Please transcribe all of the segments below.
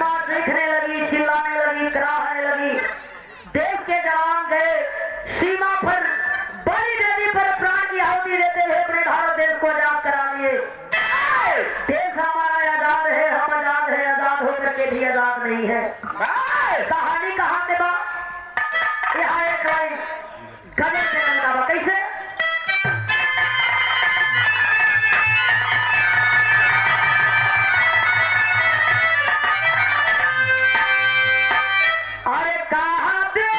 माँ सीखने लगी, चिल्लाने लगी, कराहने लगी। देश के जवान गए सीमा पर, बड़ी देवी पर प्राण की आहुति देते हुए अपने भारत देश को आजाद करा लिए। देश हमारा आजाद है, हम आजाद है, आजाद होकर के भी आजाद नहीं है। कहानी कहाँ पे बा? यहाँ एक लाइन गजल से लगना बा। कैसे? अरे कहाँ पे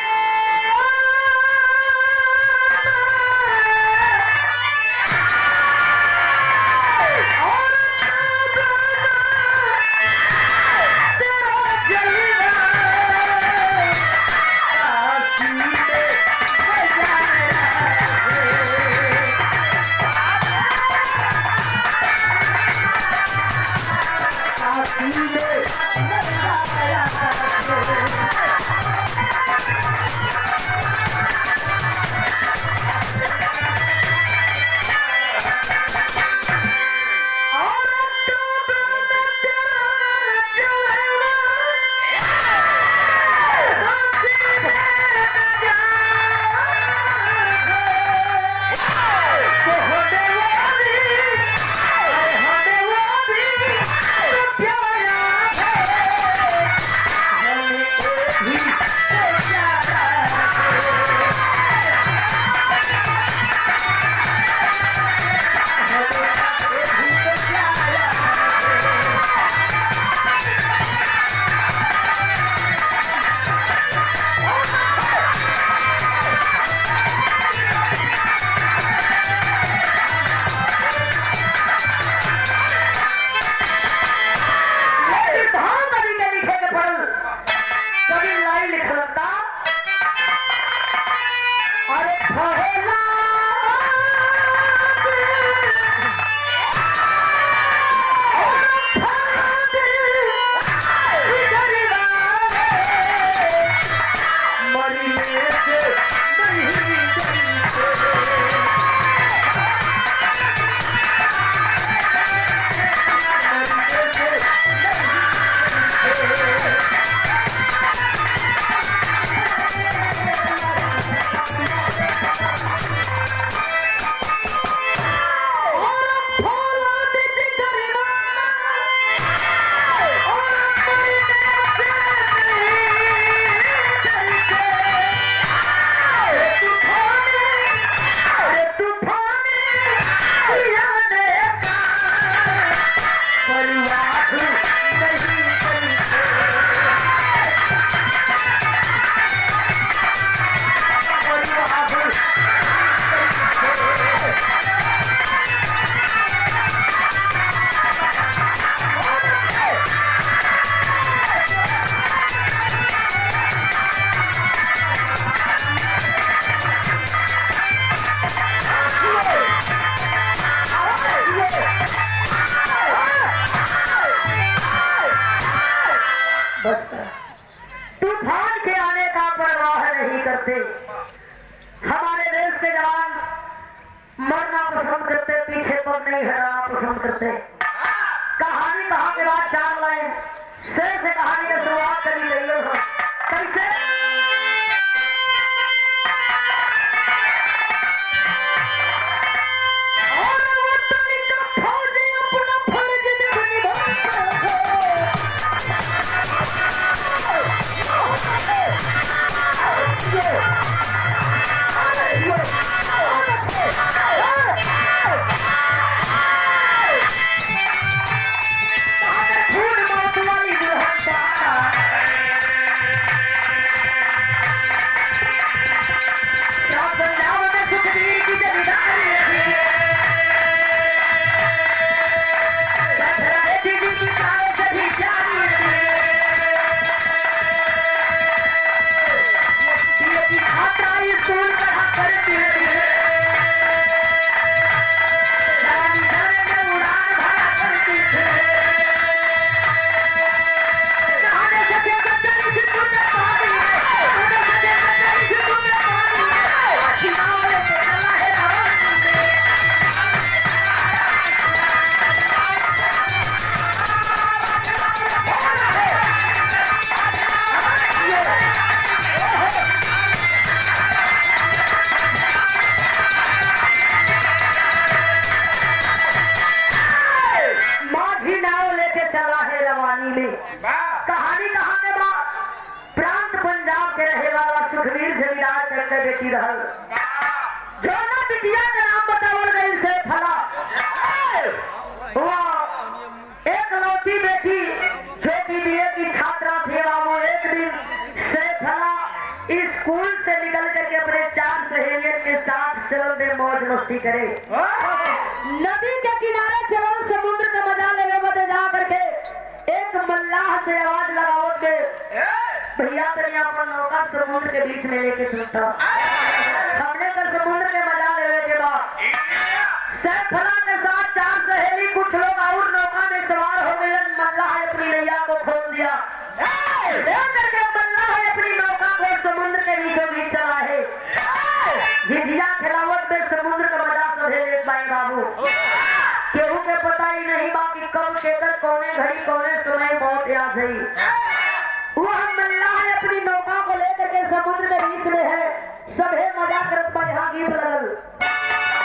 तूफान के आने का परवाह नहीं करते। हमारे देश के जवान मरना पसंद करते, पीछे पर नहीं हटना पसंद करते। कहानी कहाँ के बाद 4 लाइन से कहानी की शुरुआत करी गई है। कैसे? के बेटी रहल जो ना बिटिया के नाम बतावल गई से फला वह एक लौती बेटी जो कि बीए की छात्रा थी बाबू। एक दिन से फला स्कूल से निकल करके अपने 4 सहेलियों के साथ चल में मौज मस्ती करे। नदी के किनारे चलो समुद्र का मजा लेवे बदे जा करके एक मल्लाह से आवाज लगावत के भैया तेरे अपन नौका समुद्र के बीच में लेके चलता हमने का समुद्र के मजा लेवे के बाद सैफला के साथ 4 सहेली कुछ लोग और नौका में सवार हो गए। मल्लाह अपनी नैया को खोल दिया करके मल्लाह अपनी नौका को समुद्र के बीचों बीच चला है। झिझिया खिलावत में समुद्र का मजा सब है एक भाई बाबू केहू के पता ही नहीं बाकी कब केकर कौने घड़ी कौने समय मौत आ गई। वह मल्लाह अपनी नौका को लेकर के समुद्र के बीच में है सभे मजा करत बा। यहाँ गीत लगल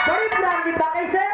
बड़ी पुरानी गीत बा कैसे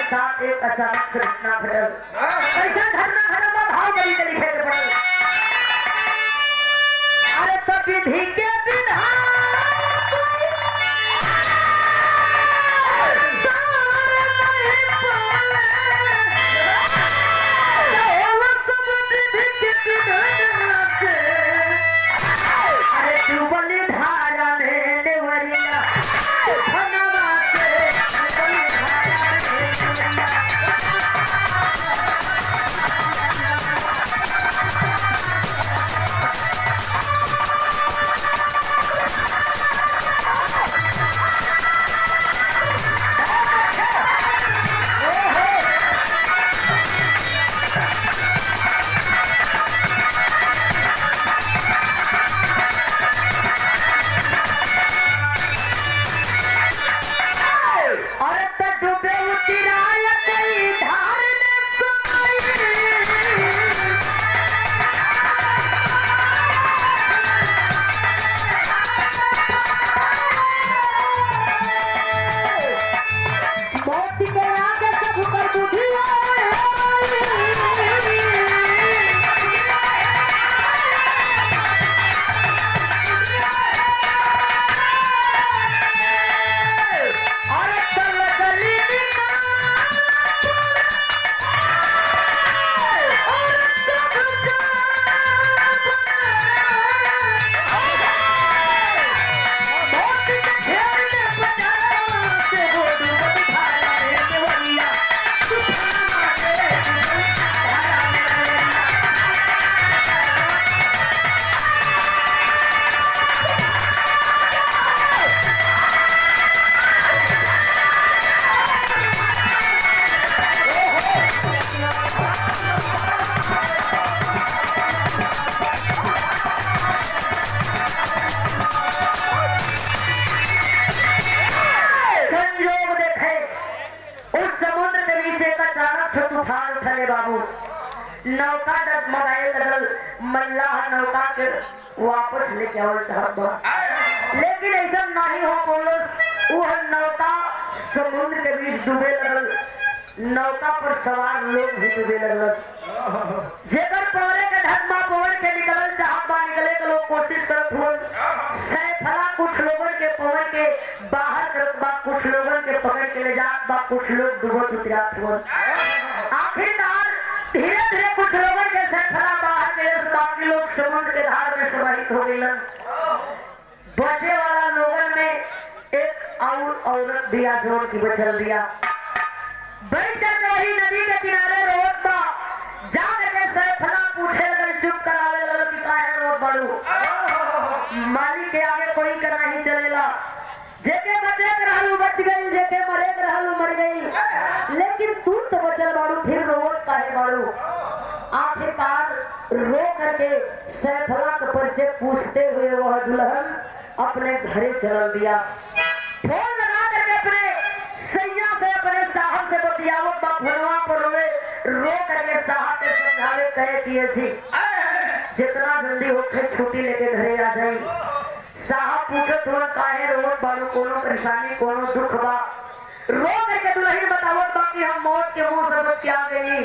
साथ एक अचानक से घटना घटल। ऐसा घटना घटल भाव बड़ी के लिखे के पड़ल। अरे तो विधि के विधान बाबू नौका डगमगाए लगल। मल्लाह नौका के वापस लेके आवल चाहत बा लेकिन ऐसा नहीं हो बोलो। वह नौका समुद्र के बीच डूबे लगल। नौका पर सवार लोग भी डूबे लगल। जेकर पवरे के ढकमा पवन के निकलल चाहत बा, निकले के लोग कोशिश करत हुए। सैफला कुछ लोगन के पवन के बाहर करत बा, कुछ लोगन के पकड़ के ले जात बा, कुछ लोग डूबत उतरात हुए। आखिरकार धीरे धीरे कुछ लोगन के सैफला बाहर के बाकी लोग समुद्र के धार में समाहित हो गइलन। बचे वाला लोगन में एक और औरत दिया जोड़ की बचल दिया। बैठ कर वही नदी के किनारे रोड बा जा करके सैफला पूछे लगल, चुप करावे लगल कि काहे रोड बड़ू। मालिक के आगे कोई कर नहीं चलेला। जेके बचे रहलू बच गई, जेके मरे रहलू मर गई, लेकिन तू तो बचल बाड़ू, फिर रोड काहे बाड़ू। आखिरकार रो करके सैफला के परिचय पूछते हुए वह दुल्हन अपने घरे चल दिया। फोन लगा करके अपने सैया से अपने साहब से बतियावत बा, फोनवा पर रो करके साहब के समझावे कहे किए थी जितना जल्दी होके छुट्टी लेके घरे आ जाई। साहब पूछे तुम काहे रोवत बाड़ू, कोनो परेशानी कोनो दुख बा। रो करके दुल्हन बतावत बा कि हम मौत के मुंह से बच के आ गई।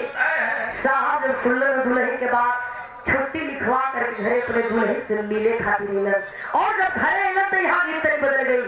साहब जब सुनल दुल्हन के बाद छुट्टी लिखवा करके घरे अपने दुल्हन से मिले खातिर मिलन, और जब घरे मिलन तो यहाँ की तरह बदल गई।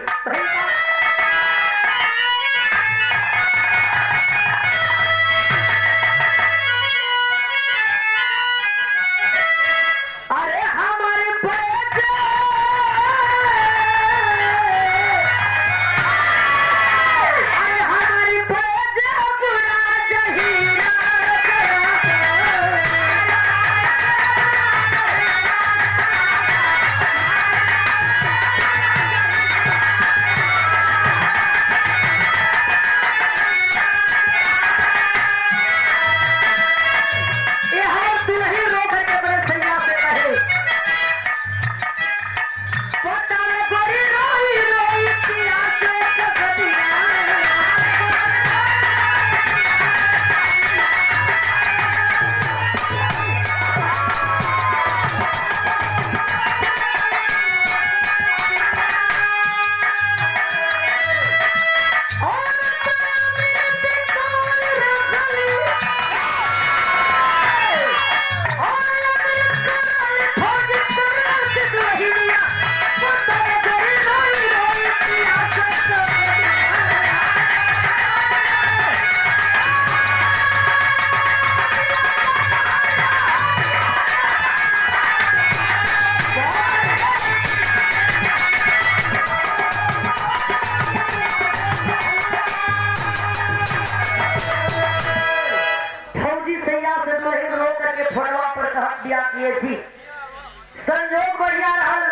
संयोग बढ़िया रहल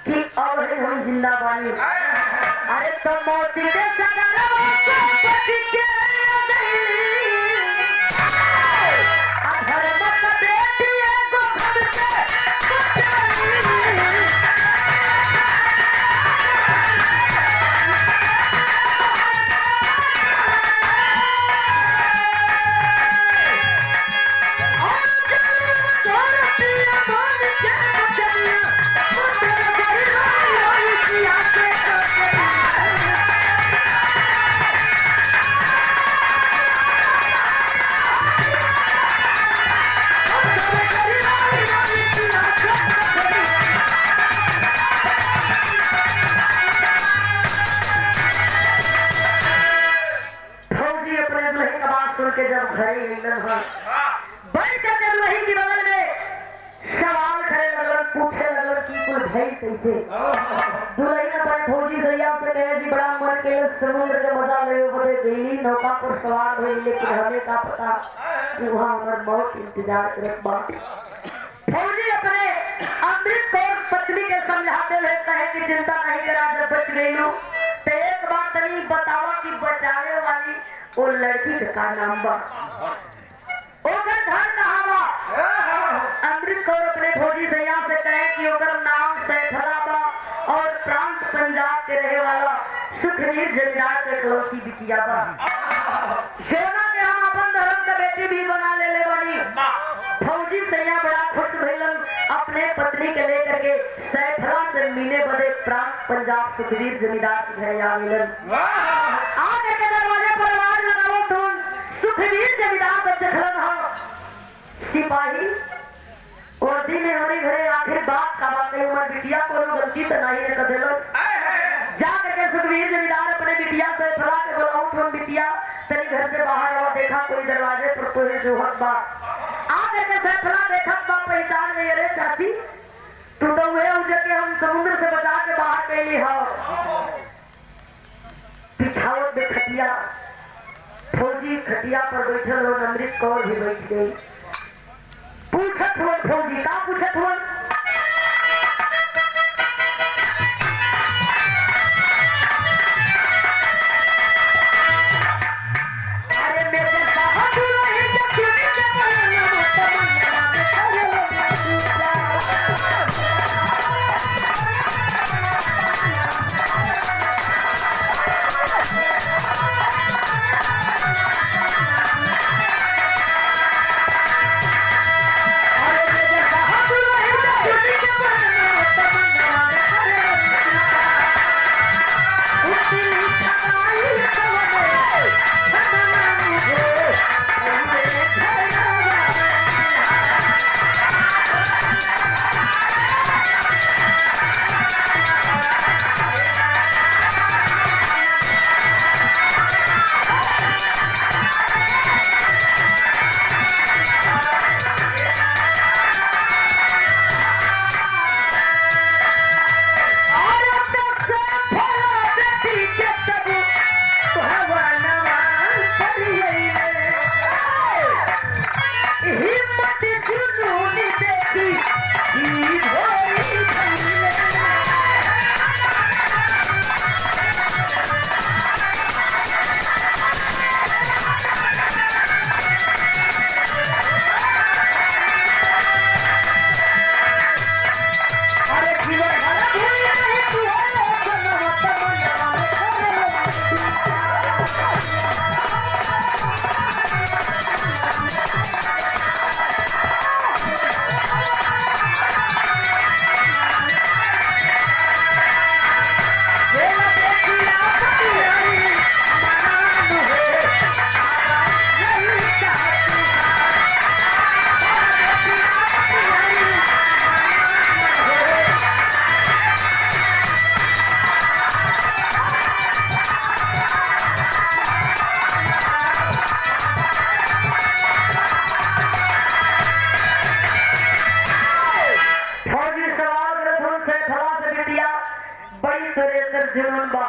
कि अब हम जिंदा बानी। अरे तो मौत के सगरवा से बच के अधर्म का बेटी एगो घर से के जब घरे बैठ कर वही की बगल में सवाल करे लगल, पूछे लगल कि कुल भई कैसे। दुल्हन पर फौजी सैया से कहे जी बड़ा मन के समुद्र के मजा ले बदे गई, नौका पर सवार हुई, लेकिन हमें का पता कि वहाँ हमार बहुत इंतजार करत बा। फौजी अपने अमृत कौर पत्नी के समझाते हुए कहे कि चिंता नहीं करा, जब बच गई लो तो एक बात नहीं बतावा कि बचावे वाली वो लड़की का नाम बा, ओकर घर कहाँ बा। अमृत कौर अपने फौजी सैया से कहे कि ओकर नाम सैफला बा और प्रांत पंजाब के रहे वाला सुखवीर जमींदार के इकलौती बिटिया बा। जोना के हम अपन धर्म के बेटी भी बना ले बनी। फौजी सैया बड़ा खुश भइलन, अपने पत्नी के लेकर के सैफला से मिले बदे प्रांत पंजाब सुखवीर जमींदार के घर आ मिलन। आगे के दरवाजे पर आवाज लगाओ सुन, सुखवीर जमींदार पर देखलन हो सिपाही वर्दी में हमारे घरे आखिर बात का बात है उमर बिटिया को गलती तो नहीं है कदेलस जा करके सुखवीर जमींदार अपने बिटिया से फला के बोलाऊं तुम बिटिया तेरे घर से बाहर आओ देखा कोई दरवाजे पर कोई जो हक बा आ करके से फला देखा बा पहचान गई अरे चाची तू तो हुए उजे के हम समुद्र से बचा के बाहर कैली हो पिछावत में खटिया फौजी खटिया पर बैठल हो अमृत कौर भी बैठ गई पूछत हुआ फौजी का पूछत हुआ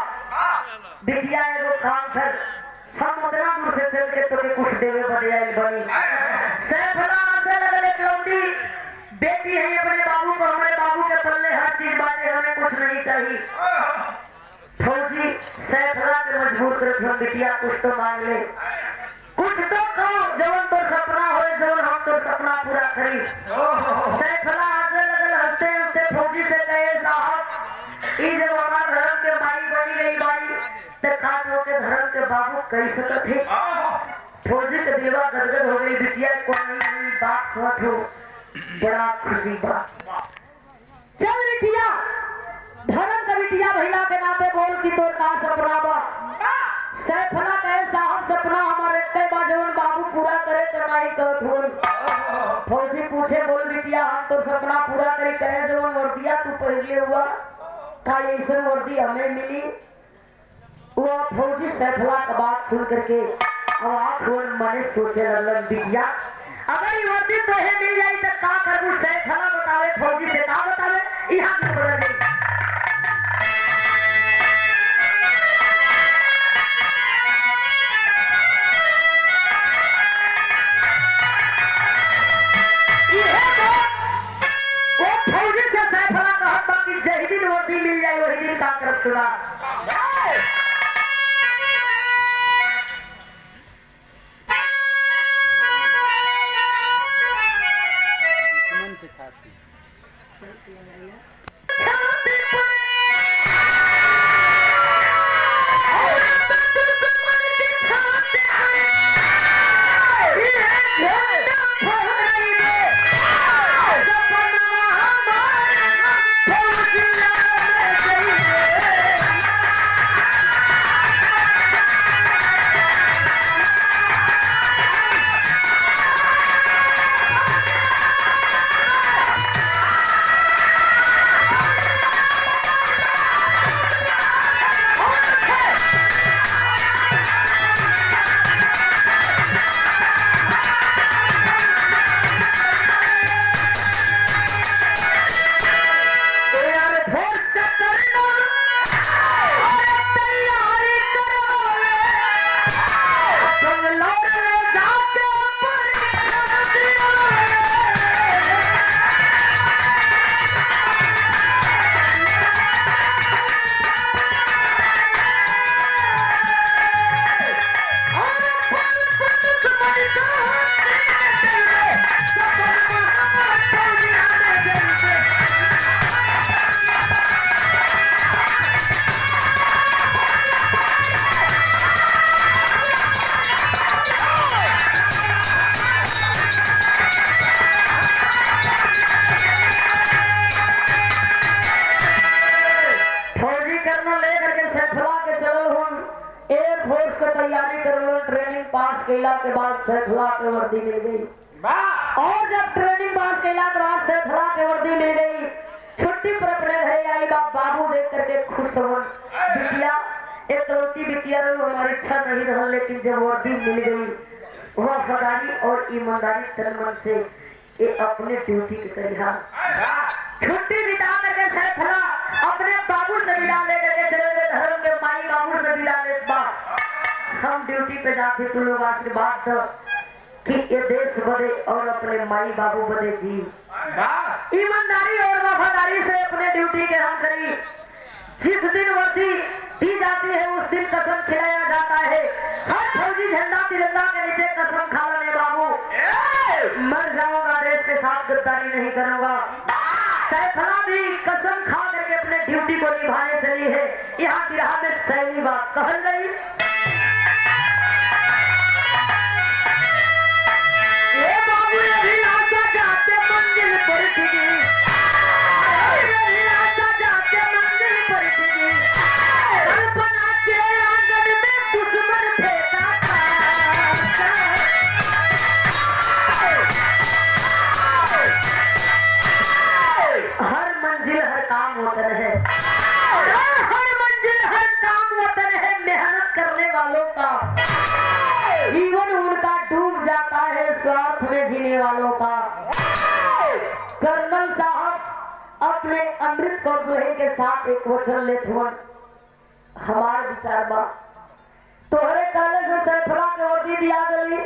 बिटिया एगो काम कर हम उतना दूर से चल के तो कुछ देवे बड़े आई बनी सैफला से लगल एक लौटी बेटी है अपने बाबू को हमारे बाबू के पल्ले हर चीज बाटे हमें कुछ नहीं चाहिए फौजी सैफला के मजबूर कर हम बिटिया कुछ तो मांग ले कुछ तो कहो जवन तो सपना होए जवन हम तो सपना पूरा करी सैफला हंसने लगल हंसते हंसते फौजी से कहे साहब ई जब हमारा धर्म के माई बनी गई बाई ते खाटो के धर्म के बाबू कह सकत है फौजी के दिलवा गदगद हो गई बिटिया को नहीं बात कहत हो बड़ा खुशी बात चल बिटिया धर्म का बिटिया भैया के नाते बोल की तोर का सपना बा सैफला कहे साहब सपना हमारे कई बाजवन बाबू पूरा करे तो नहीं कहत हो फौजी पूछे बोल बिटिया हम तो सपना पूरा करे कहे जवन वर्दिया तू पहले हुआ का ऐसा वर्दी हमें मिली वो फौजी सैफला का बात सुन करके अब आप मने सोचे लगन बिटिया अगर ये वर्दी तो है मिल जाए तो का करूं सैफला बतावे फौजी से का बतावे यहाँ की खबर नहीं वर्दी मिल जाए वही दिन का तरफ सुना छाती उसको तैयारी कर लो। ट्रेनिंग पास कैला के बाद सैफला के वर्दी मिल गई। और जब ट्रेनिंग पास कैला के बाद सैफला के वर्दी मिल गई, छुट्टी पर अपने घरे आई। बाबू देख करके खुश हो। बिटिया एक रोटी बिटिया रो, हमारी इच्छा नहीं रहा, लेकिन जब वर्दी मिल गई वफादारी और ईमानदारी तन मन से ये अपने ड्यूटी के करिहा। छुट्टी बिता करके सैफला अपने बाबू से विदा लेकर के चले गए। धर्म के माई बाबू से विदा ले, हम ड्यूटी पे जाते तू लोग आशीर्वाद दो कि ये देश बदे और अपने माई बाबू बदे जी। ईमानदारी और वफादारी से अपने ड्यूटी के हम करी। जिस दिन वर्दी दी जाती है उस दिन कसम खिलाया जाता है। हर फौजी झंडा तिरंगा के नीचे कसम खा लेने बाबू, मर जाऊंगा देश के साथ गद्दारी नहीं करूंगा। सैफला भी कसम खा करके अपने ड्यूटी को निभाने चली है। यहाँ बिरहा में सही बात कह गई। ये बाबू यही आशा जाते मंजिल पर टिकी, यही आशा जाते मंजिल पर टिकी, कल्पना के आंगन में दुश्मन फेंका था। हर मंजिल हर काम वतन है, हर मंजिल हर काम वतन है। मेहनत करने वालों का जीवन उनका डूब जाता है, स्वार्थ में जीने वालों का। कर्नल साहब अपने अमृत कौर दुल्हे के साथ एक वचन लेते हुए हमारे विचार बा तोहरे कहले से सैफला के वर्दी दिया गई।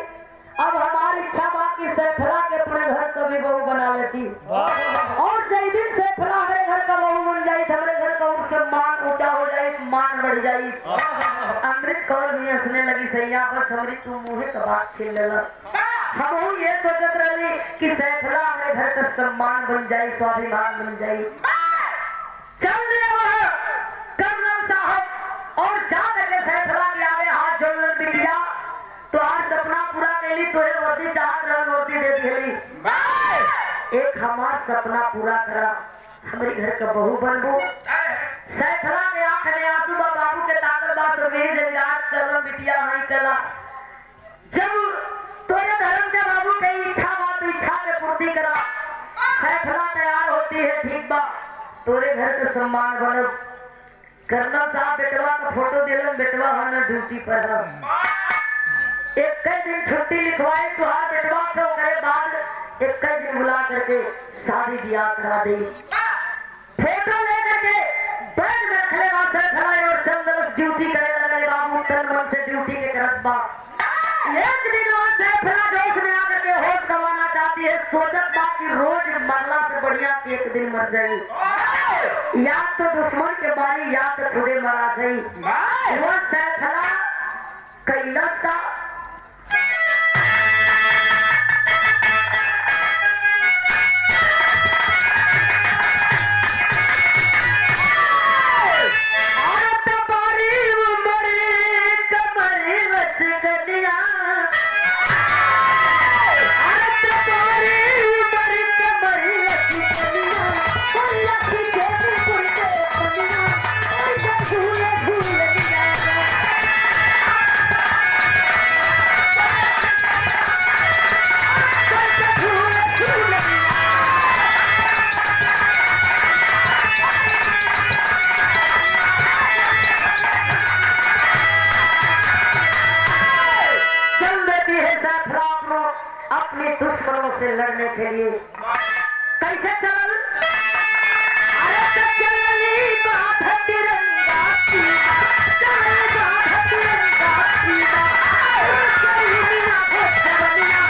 अब हमारी इच्छा बा कि सैफला के अपने घर कभी बहू बना लेती, और जय दिन सैफला हमारे घर का बहू बन जाये, हमारे घर का सम्मान ऊंचा हो जाए, मान बढ़ जाये। अमृत कौर भी हंसने लगी। सैया बस हमारी तू मुँह का बात छीन लेला। हम ये सोचत रही कि सैफला हमारे घर का सम्मान बन जाए, स्वाभिमान बन जाए। चल रहे वह कर्नल साहब और जा करके सैफला के आवे हाथ जोड़न बिटिया तो आज सपना पूरा कैली, तोरे वर्दी चाहत रह वर्दी दे दिली। एक हमार सपना पूरा करा, हमारे घर का बहू बनबू। सैफला के आंख में आंसू बाबू के ताकत बा सर्वेज विराट करल बिटिया नहीं कला। जब तोरे धर्म के बाबू के इच्छा बा तो इच्छा के पूर्ति करा। सैफला तैयार होती है, ठीक बा तोरे घर का सम्मान बनब। कर्नल साहब बेटवा का फोटो दिलन, बेटवा हन ड्यूटी पर है। एक कई दिन छुट्टी लिखवाई तुहार बेटवा को करे बाद एक कई दिन बुला करके शादी ब्याह करा दी। फोटो लेकर के बैग में रखले बा सैफला और चंदन ड्यूटी करे लगे बाबू तन मन से ड्यूटी के करत बा। एक दिन वहां सैफला जोश में आकर के होश गंवाना चाहती है। सोचत बा कि रोज मरला से बढ़िया एक दिन मर जाई, या तो दुश्मन के मारी या तो खुदे मरा जाई। वो सैफला कैलाश का अपने दुश्मनों से लड़ने के लिए कैसे चल। अरे चली बात है तिरंगा सीमा, चली बात है तिरंगा सीमा, चली बिना भोज बनिया,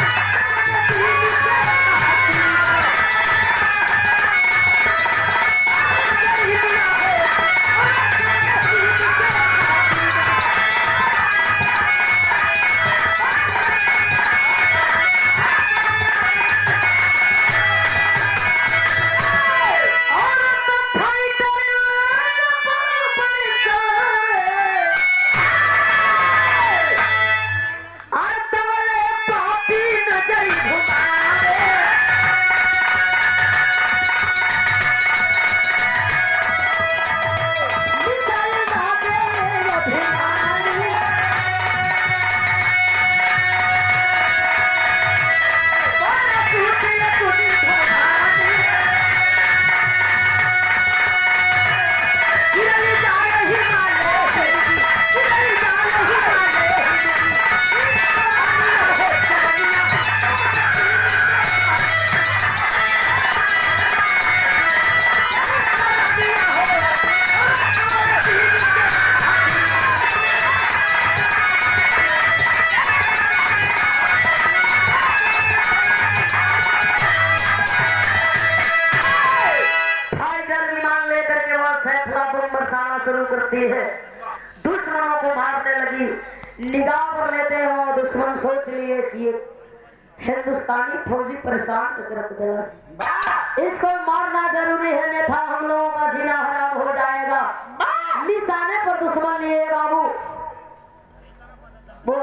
होती है, दुश्मनों को मारने लगी। निगाह पर लेते हो दुश्मन सोच लिए कि ये हिंदुस्तानी फौजी परेशान करत दिला, इसको मारना जरूरी है, अन्यथा हम लोगों का जीना हराम हो जाएगा। निशाने पर दुश्मन लिए बाबू, वो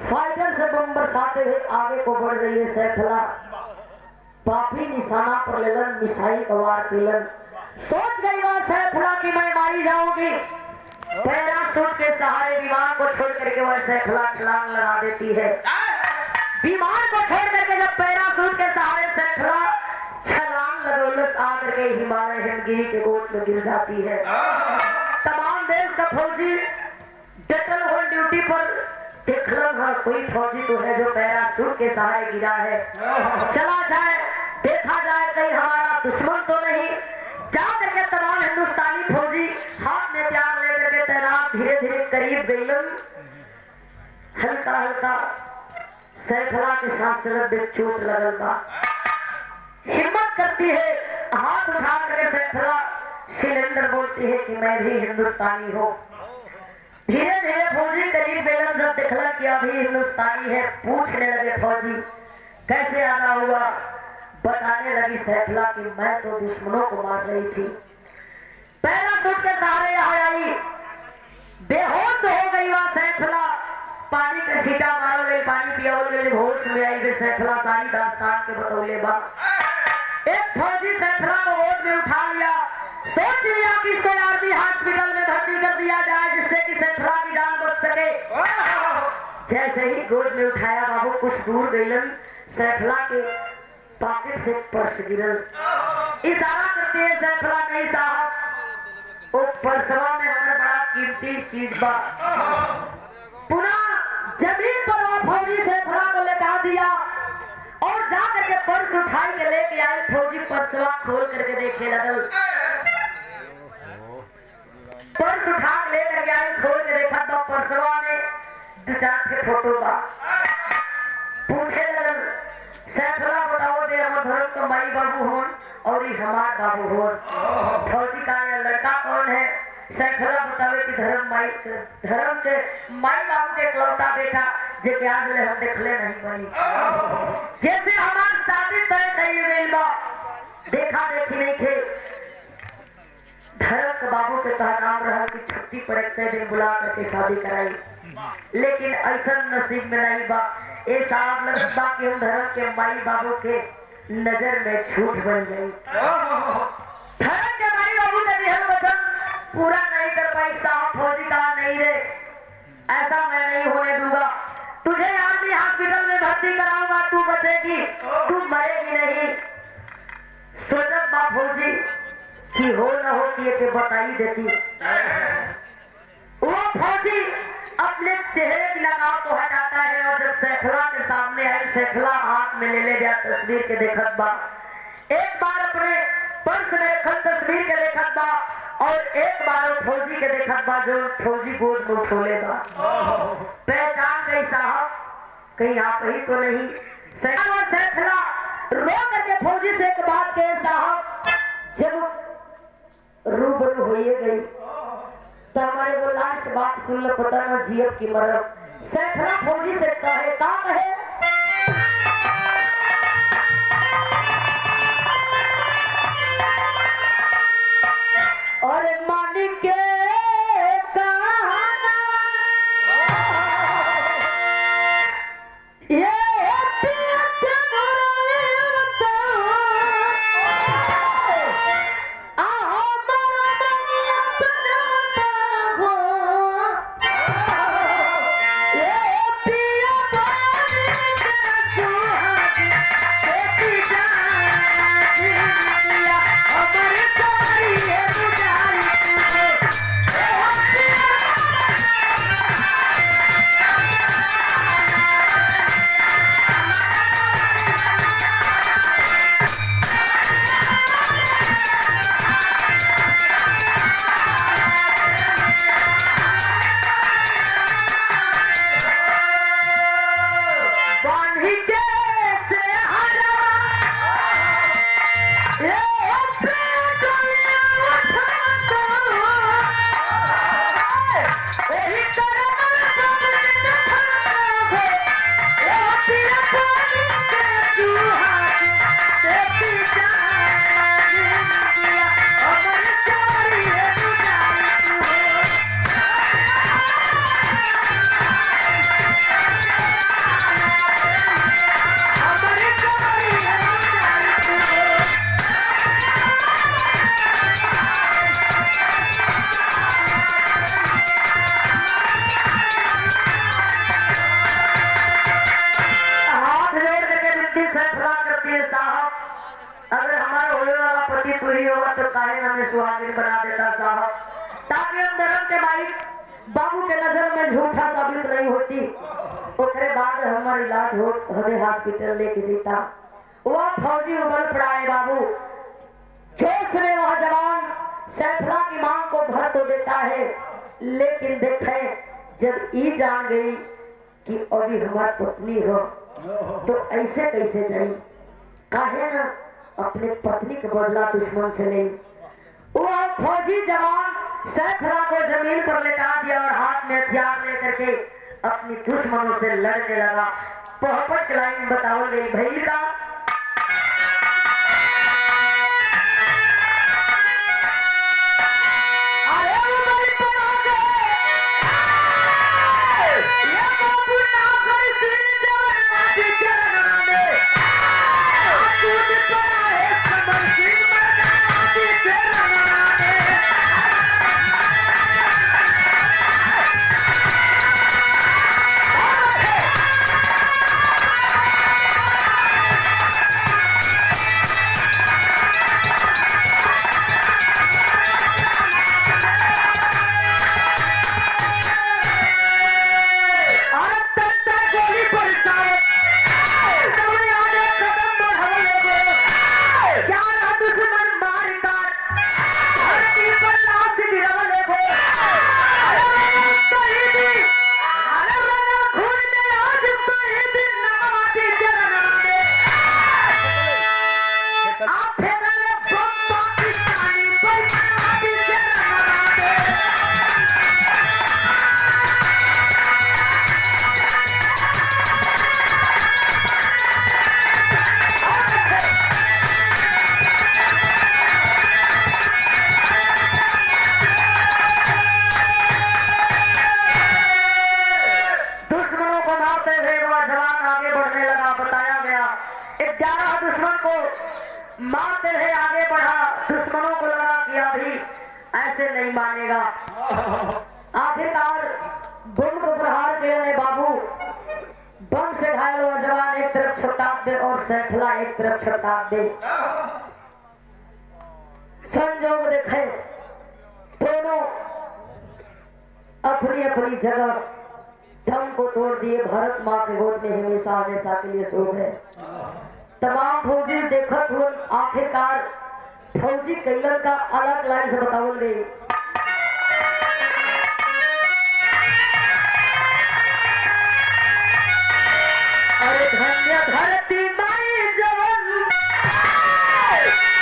फाइटर से बम बरसाते हुए आगे को बढ़ रही है। सैफला पापी निशाना पर लेलन, मिसाइल का वार केलन। सोच गई वह सैफला कि मैं मारी जाऊंगी। पैराशूट के सहारे विमान को छोड़ करके वह सैफला छलांग लगा देती है। विमान को छोड़ करके जब पैराशूट के सहारे सैफला छलांग लगौलस आकर के हिमालय हिमगिरी के गोद में गिर जाती है। तमाम देश का फौजी डटल हो ड्यूटी पर, देखलन हाँ कोई फौजी तो है जो पैराशूट के सहारे गिरा है, चला जाए देखा जाए कहीं हमारा दुश्मन तो नहीं। जा करके तमाम हिंदुस्तानी फौजी हाथ में हथियार लेकर के तैनात धीरे धीरे करीब गईलन। हल्का हल्का सैफला के साथ चलत देख चोट लगल बा, हिम्मत करती है, हाथ उठा करके सैफला सिलेंडर बोलती है कि मैं भी हिंदुस्तानी हूँ। धीरे धीरे फौजी करीब गए, जब देखला कि अभी हिंदुस्तानी है, पूछने लगे फौजी कैसे आना हुआ। बताने लगी सैफला कि मैं तो दुश्मनों को मार रही थी, पैराशूट के सहारे यहाँ आई, बेहोश हो गई वह सैफला, पानी का छींटा मार गई, पानी पियावल गई, होश में आई गई सैफला, सारी दास्तान के बतौले बा। एक फौजी सैफला को गोद में उठा लिया, सोच लिया कि इसको आर्मी हॉस्पिटल में भर्ती कर दिया जाए जिससे कि सैफला की जान बच सके। जैसे ही गोद में उठाया बाबू कुछ दूर गईलन, सैफला के पॉकेट से पर्स गिरल। इशारा करते हैं सैफला नहीं साहब, वो पर्सवा में हमारा बड़ा कीमती चीज बा। पुनः जमीन पर वो फौजी सैफला को लेटा दिया और जा करके पर्स उठाई के लेके आए। फौजी पर्सवा खोल करके देखे लगल, पर्स उठा लेकर के आए, खोल के देखा तो पर्सवा में 2-4 के फोटो बा। पूछे लगल सैफला बताओ दे हम धर्म का माई बाबू होन और ये हमार बाबू होन। फौजी का लड़का कौन है? सैफला बतावे कि धर्म के माई बाबू के इकलौता बेटा जे के आज ले हम देखले नहीं बनी, जैसे हमार शादी तय कई गई बा, देखा देखी नहीं थे। धर्म के बाबू के तहत नाम रहा कि छुट्टी पर एक दिन बुला करके शादी कराई, लेकिन ऐसा नसीब में नहीं बा। ये साहब लगता कि हम धर्म के माई बाबू के नजर में झूठ बन जाए। धर्म के माई बाबू का दिया वचन पूरा नहीं कर पाई साहब। फौजी कहा नहीं रे, ऐसा मैं नहीं होने दूंगा, तुझे आर्मी हॉस्पिटल में भर्ती कराऊंगा, तू बचेगी, तू मरेगी नहीं। सोचत बा फौजी कि हो न हो कि बता ही देती। वो फौजी अपने चेहरे की लगाम को हटाता है और जब सैफला के सामने आई, सैफला हाथ में ले गया तस्वीर के देखत बा, एक बार अपने पर्स में रखल तस्वीर के देखत बा और एक बार फौजी के देखत बा जो फौजी गोद में उठोलेगा। पहचान गई साहब, कहीं आप ही तो नहीं। सैफला रो करके फौजी से एक बात कहे साहब, जब रूबरू हो गई तो हमारे वो लास्ट बात सुन लो, पता ना जीएफ की मरब। सैफला फौजी से कहे का कहे और मानिक के कहना ये Yeah. सुहागिन बना देता साहब, ताकि हम धर्म के मालिक बाबू के नजर में झूठा साबित नहीं होती। उसके बाद हमारा इलाज हो हमें हॉस्पिटल लेके देता। वह फौजी उबल पड़ा है बाबू, जोश में वह जवान सैफला की मांग को भर तो देता है, लेकिन देखे जब ई जान गई कि अभी हमारी पत्नी हो तो ऐसे कैसे जाए, काहे ना अपने पत्नी के बदला दुश्मन से ले। वह फौजी जवान सैफला को जमीन पर लेटा दिया और हाथ में हथियार लेकर के अपनी दुश्मनों से लड़ने लगा। पोहपट लाइन बताओ गई भैल का मारते रहे, आगे बढ़ा, दुश्मनों को लगा कि अभी ऐसे नहीं मानेगा। आखिरकार बम को प्रहार किए बाबू, बम से घायल हुआ जवान एक तरफ छटका दे और सैफला एक तरफ छटका दे। संजोग देखे दोनों अपनी अपनी जगह दम को तोड़ दिए, भारत माँ के गोद में हमेशा हमेशा के लिए सो गए। तमाम फौजी देखत हुए आखिरकार फौजी कैलन का अलग लाइन से बताओगे। अरे धन्य धरती माई जवन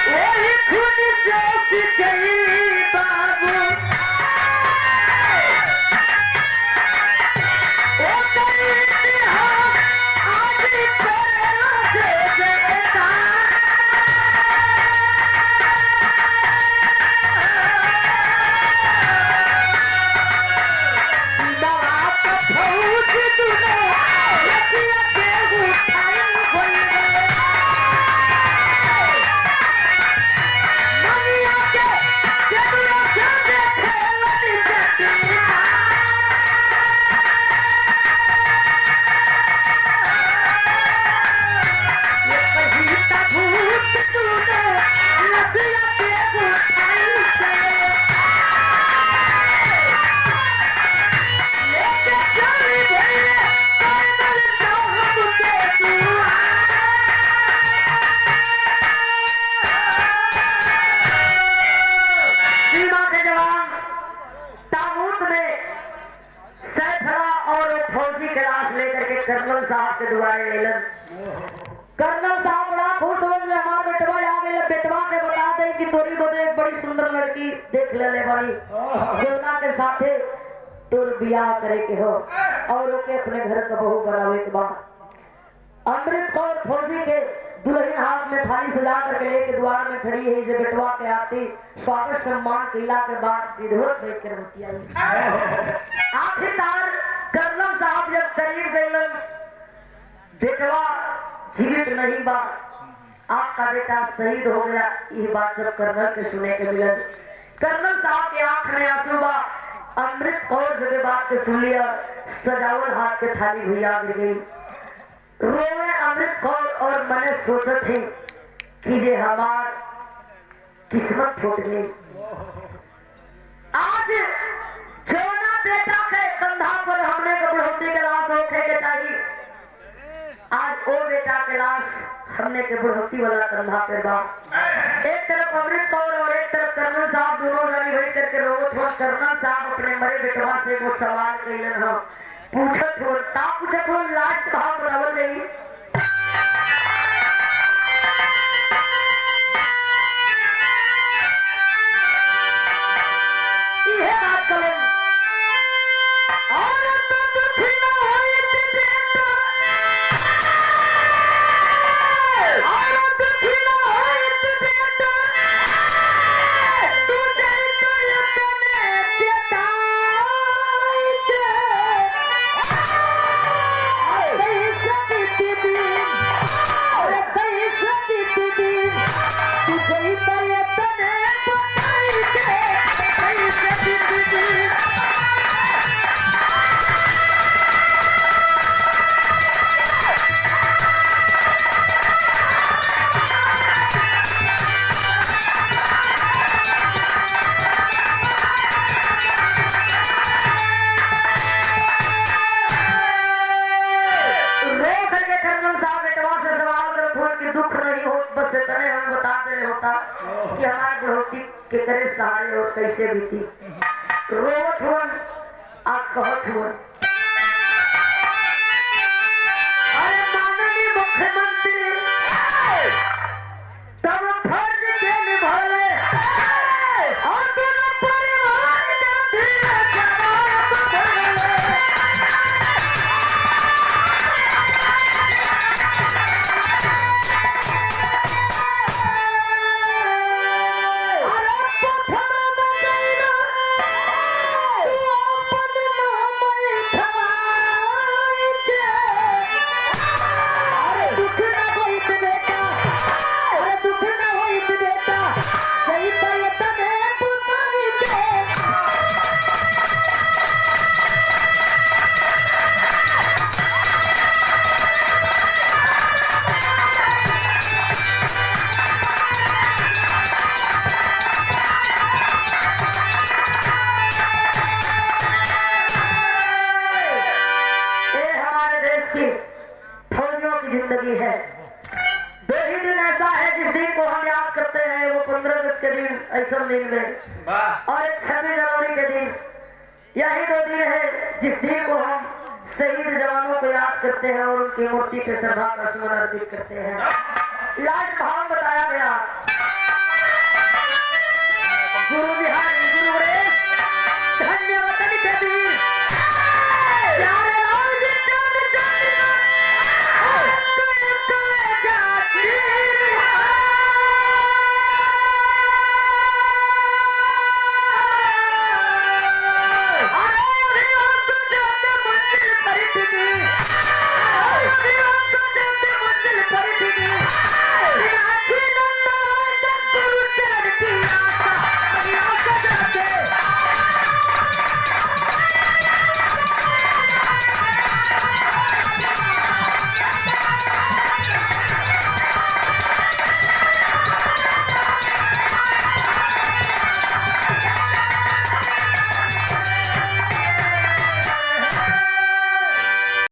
वही खुद से गई बाबू, कर्नल साहब के द्वारे मिलन। कर्नल साहब बड़ा खुश हो गए, हमारे बेटवा आ गए। बेटवा के बता दे कि तोरी बदे एक बड़ी सुंदर लड़की देख ले बड़ी, जोना के साथे तोर बियाह करे के हो और ओके अपने घर का बहू बनावे के बाद। अमृत कौर फौजी के दुल्हन हाथ में थाली सजा करके लेके द्वार में खड़ी है। जे बेटवा के आती स्वागत सम्मान किला के बाद विधवत देख कर होती आई। आखिरकार कर्नल साहब जब करीब गए, बेटवा जीवित नहीं बा, आपका बेटा शहीद हो गया। ये बात जब कर्नल के सुने के मिले, कर्नल साहब के आंख में आंसू बा। अमृत कौर जब बात के सुन लिया, सजावल हाथ के थाली भैया गिर गई। रोए अमृत कौर और मने सोचत है कि जे हमार किस्मत फूट गई। आज जोना बेटा के कंधा पर हमने के बुढ़ौती के लाश उठे के चाहिए, आज वो बेटा के लाश हमने के बुढ़ौती वाला कंधा पे बा। एक तरफ अमृत कौर और एक तरफ कर्नल साहब दोनों जानी बैठ करके रोवत हो। कर्नल साहब अपने मरे बेटवा से वो सवाल कइलन हो, पूछत हो लास्ट भाव बराबर नहीं। ये बात करो और तो दुखी न होई बेटा, और दुखी न होई बेटा, तू जाई तो अपने चेताई के कैसे बीती दिन, और कैसे बीती दिन, तू जाई तो अपने बताई के कैसे बीती दिन। दुख नहीं हो, बस इतने हम बता दे होता कि हमारे बुढ़ौती के करे सहारे और कैसे बीती। रोवत हुआ आप कहत हुआ, अरे माननीय मुख्यमंत्री तब फर्ज के निभाए और दोनों परिवार में धीरे जवाब बदले। जिंदगी है, दो ही दिन ऐसा है जिस दिन को हम याद करते हैं, वो 15 अगस्त के दिन ऐसा दिन में, और एक 26 जनवरी के दिन। यही 2 दिन है जिस दिन को हम शहीद जवानों को याद करते हैं और उनकी मूर्ति पे श्रद्धा का सुमन अर्पित करते हैं। लास्ट भाव बताया गया, गुरु बिहार